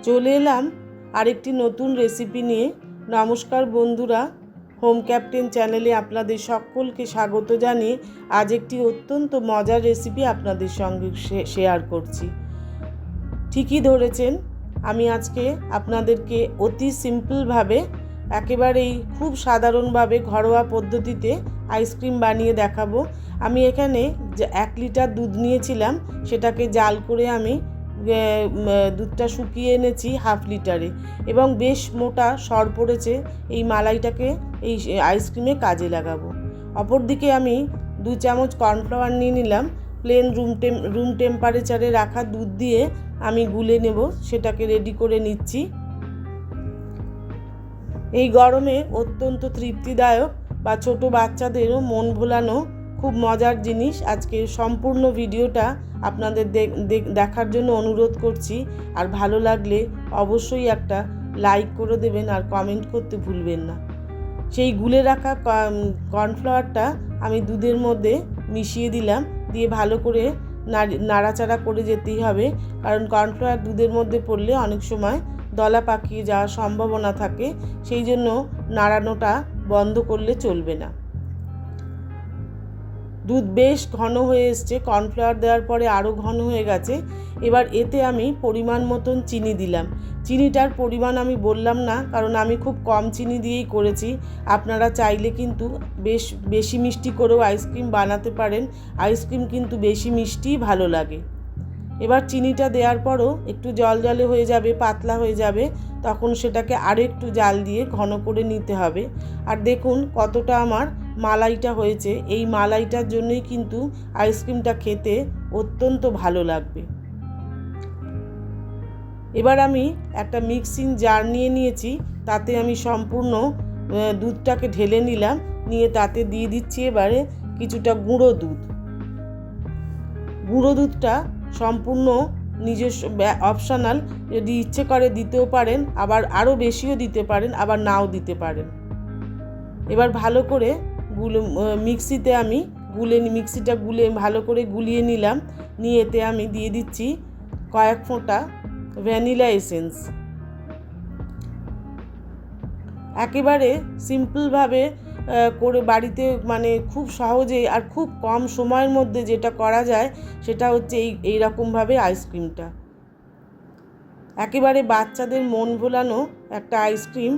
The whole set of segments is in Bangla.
চলে এলাম আরেকটি নতুন রেসিপি নিয়ে। নমস্কার বন্ধুরা, হোম ক্যাপ্টেন চ্যানেলে আপনাদের সকলকে স্বাগত জানিয়ে আজ একটি অত্যন্ত মজার রেসিপি আপনাদের সঙ্গে শেয়ার করছি। ঠিকই ধরেছেন, আমি আজকে আপনাদেরকে অতি সিম্পলভাবে, একেবারেই খুব সাধারণভাবে ঘরোয়া পদ্ধতিতে আইসক্রিম বানিয়ে দেখাবো। আমি এখানে 1 লিটার দুধ নিয়েছিলাম, সেটাকে জাল করে আমি দুধটা শুকিয়ে এনেছি 1/2 লিটারে, এবং বেশ মোটা সর পড়েছে। এই মালাইটাকে এই আইসক্রিমে কাজে লাগাবো। অপরদিকে আমি 2 চামচ কর্নফ্লাওয়ার নিয়ে নিলাম। প্লেন রুম টেম্পারেচারে রাখা দুধ দিয়ে আমি গুলে নেব, সেটাকে রেডি করে নিচ্ছি। এই গরমে অত্যন্ত তৃপ্তিদায়ক বা ছোট বাচ্চাদেরও মন ভোলানো খুব মজার জিনিস। আজকে সম্পূর্ণ ভিডিওটা আপনাদের দেখার জন্য অনুরোধ করছি। আর ভালো লাগলে অবশ্যই একটা লাইক করে দেবেন আর কমেন্ট করতে ভুলবেন না। সেই গুলে রাখা কর্নফ্লাওয়ারটা আমি দুধের মধ্যে মিশিয়ে দিলাম, দিয়ে ভালো করে নাড়াচাড়া করে যেতেই হবে, কারণ কর্নফ্লাওয়ার দুধের মধ্যে পড়লে অনেক সময় দলা পাকিয়ে যাওয়ার সম্ভাবনা থাকে। সেই জন্য নাড়ানোটা বন্ধ করলে চলবে না। দুধ বেশ ঘন হয়ে এসছে, কর্নফ্লাওয়ার দেওয়ার পরে আরও ঘন হয়ে গেছে। এবার এতে আমি পরিমাণ মতন চিনি দিলাম। চিনিটার পরিমাণ আমি বললাম না, কারণ আমি খুব কম চিনি দিয়েই করেছি। আপনারা চাইলে কিন্তু বেশি মিষ্টি করেও আইসক্রিম বানাতে পারেন। আইসক্রিম কিন্তু বেশি মিষ্টিই ভালো লাগে। এবার চিনিটা দেওয়ার পরও একটু জলজলে হয়ে যাবে, পাতলা হয়ে যাবে, তখন সেটাকে আরও একটু জাল দিয়ে ঘন করে নিতে হবে। আর দেখুন কতটা আমার মালাইটা হয়েছে। এই মালাইটার জন্যই কিন্তু আইসক্রিমটা খেতে অত্যন্ত ভালো লাগবে। এবার আমি একটা মিক্সিং জার নিয়ে নিয়েছি, তাতে আমি সম্পূর্ণ দুধটাকে ঢেলে নিলাম, নিয়ে তাতে দিয়ে দিচ্ছি এবারে কিছুটা গুঁড়ো দুধ। গুঁড়ো দুধটা সম্পূর্ণ নিজস্ব অপশনাল, যদি ইচ্ছে করে দিতেও পারেন, আবার আরও বেশিও দিতে পারেন, আবার নাও দিতে পারেন। এবার ভালো করে মিক্সিটা ভালো করে গুলিয়ে নিলাম, নিয়ে এতে আমি দিয়ে দিচ্ছি কয়েক ফোঁটা ভ্যানিলা এসেন্স। একেবারে সিম্পলভাবে করে বাড়িতে, মানে খুব সহজেই আর খুব কম সময়ের মধ্যে যেটা করা যায় সেটা হচ্ছে এই রকমভাবে আইসক্রিমটা। একেবারে বাচ্চাদের মন ভোলানো একটা আইসক্রিম।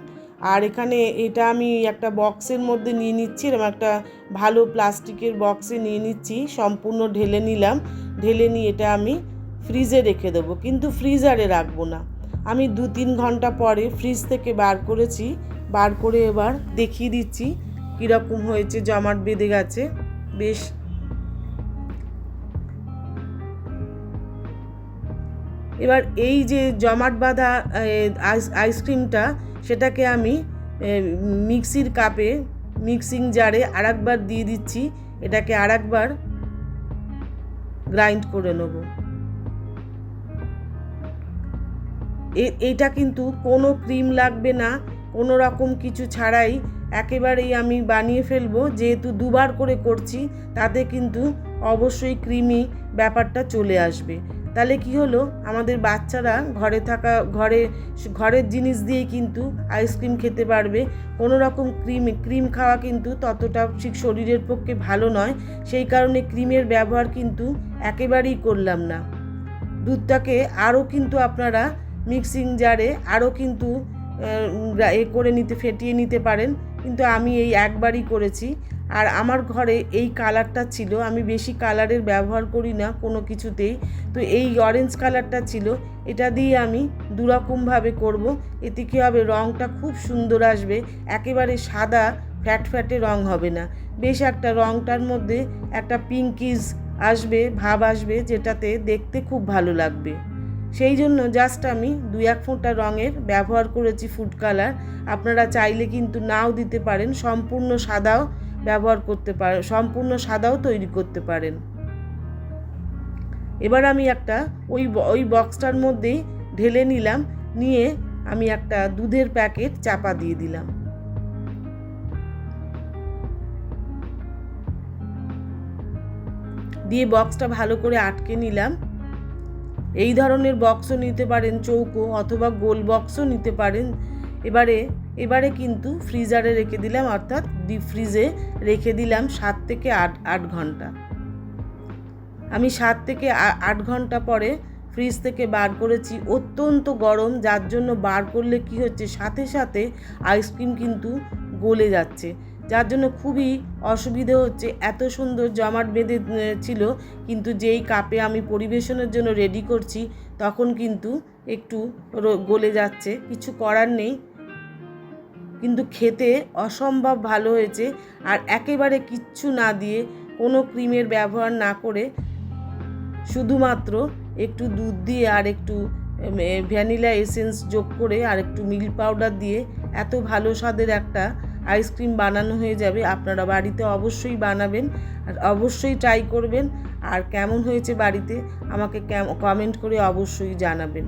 আর এখানে এটা আমি একটা বক্সের মধ্যে নিয়ে নিচ্ছি, এরকম একটা ভালো প্লাস্টিকের বক্সে নিয়ে নিচ্ছি। সম্পূর্ণ ঢেলে নিলাম, ঢেলে নিয়ে এটা আমি ফ্রিজে রেখে দেবো, কিন্তু ফ্রিজারে রাখবো না। আমি 2-3 ঘন্টা পরে ফ্রিজ থেকে বার করেছি, বার করে এবার দেখিয়ে দিচ্ছি কীরকম হয়েছে। জমাট বেঁধে গেছে বেশ। এবার এই যে জমাট বাঁধা আইসক্রিমটা, সেটাকে আমি মিক্সির কাপে, মিক্সিং জারে আরেকবার দিয়ে দিচ্ছি। এটাকে আরেকবার গ্রাইন্ড করে নেব। এটা কিন্তু কোনো ক্রিম লাগবে না, কোনো রকম কিছু ছাড়াই একেবারেই আমি বানিয়ে ফেলবো। যেহেতু দুবার করে করছি, তাতে কিন্তু অবশ্যই ক্রিমি ব্যাপারটা চলে আসবে। তাহলে কি হলো, আমাদের বাচ্চারা ঘরের জিনিস দিয়েই কিন্তু আইসক্রিম খেতে পারবে। কোনো রকম ক্রিম খাওয়া কিন্তু ততটা ঠিক শরীরের পক্ষে ভালো নয়। সেই কারণে ক্রিমের ব্যবহার কিন্তু একেবারেই করলাম না। দুধটাকে আরও কিন্তু আপনারা মিক্সিং জারে আরও কিন্তু ফেটিয়ে নিতে পারেন, কিন্তু আমি এই একবারই করেছি। আর আমার ঘরে এই কালারটা ছিল, আমি বেশি কালারের ব্যবহার করি না কোনো কিছুতেই, তো এই অরেঞ্জ কালারটা ছিল, এটা দিয়ে আমি দুরকমভাবে করব। এতে কী হবে, রঙটা খুব সুন্দর আসবে, একেবারে সাদা ফ্যাটে রঙ হবে না, বেশ একটা রঙটার মধ্যে একটা পিঙ্কিশ ভাব আসবে, যেটাতে দেখতে খুব ভালো লাগবে। সেই জন্য জাস্ট আমি 2-1 ফোঁটা রঙের ব্যবহার করেছি, ফুড কালার। আপনারা চাইলে কিন্তু নাও দিতে পারেন, সম্পূর্ণ সাদাও ব্যবহার করতে পারেন, সম্পূর্ণ সাদাও তৈরি করতে পারেন। এবার আমি একটা ওই বক্সটার মধ্যেই ঢেলে নিলাম, নিয়ে আমি একটা দুধের প্যাকেট চাপা দিয়ে দিলাম। দিয়ে বক্সটা ভালো করে আটকে নিলাম। এই ধরনের বক্সও নিতে পারেন, চৌকো অথবা গোল বক্সও নিতে পারেন। এবারে কিন্তু ফ্রিজারে রেখে দিলাম, অর্থাৎ ডিপ ফ্রিজে রেখে দিলাম 7 থেকে 8 ঘন্টা। আমি 7 থেকে 8 ঘন্টা পরে ফ্রিজ থেকে বার করেছি। অত্যন্ত গরম, যার জন্য বার করলে কি হচ্ছে, সাথে সাথে আইসক্রিম কিন্তু গলে যাচ্ছে, যার জন্য খুবই অসুবিধে হচ্ছে। এত সুন্দর জমাট বেঁধে ছিল, কিন্তু যেই কাপে আমি পরিবেশনের জন্য রেডি করছি তখন কিন্তু একটু গলে যাচ্ছে। কিছু করার নেই, কিন্তু খেতে অসম্ভব ভালো হয়েছে। আর একেবারে কিচ্ছু না দিয়ে, কোনো ক্রিমের ব্যবহার না করে, শুধুমাত্র একটু দুধ দিয়ে আর একটু ভ্যানিলা এসেন্স যোগ করে আর একটু মিল্ক পাউডার দিয়ে এত ভালো স্বাদের একটা আইসক্রিম বানানো হয়ে যাবে। আপনারা বাড়িতে অবশ্যই বানাবেন আর অবশ্যই ট্রাই করবেন। আর কেমন হয়েছে বাড়িতে আমাকে কমেন্ট করে অবশ্যই জানাবেন।